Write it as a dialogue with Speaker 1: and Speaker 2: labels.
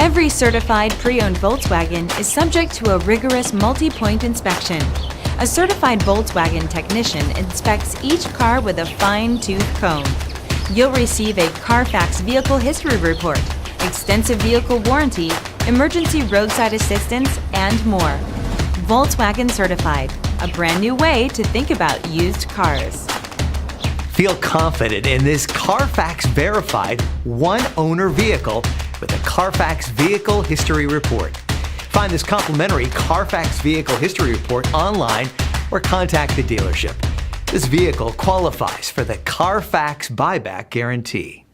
Speaker 1: Every certified pre-owned Volkswagen is subject to a rigorous multi-point inspection. A certified Volkswagen technician inspects each car with a fine-tooth comb. You'll receive a CarFax vehicle history report, extensive vehicle warranty, emergency roadside assistance, and more. Volkswagen Certified, a brand new way to think about used cars.
Speaker 2: Feel confident in this CarFax verified one-owner vehicle with a CarFax Vehicle History Report. Find this complimentary CarFax Vehicle History Report online or contact the dealership. This vehicle qualifies for the CarFax Buyback Guarantee.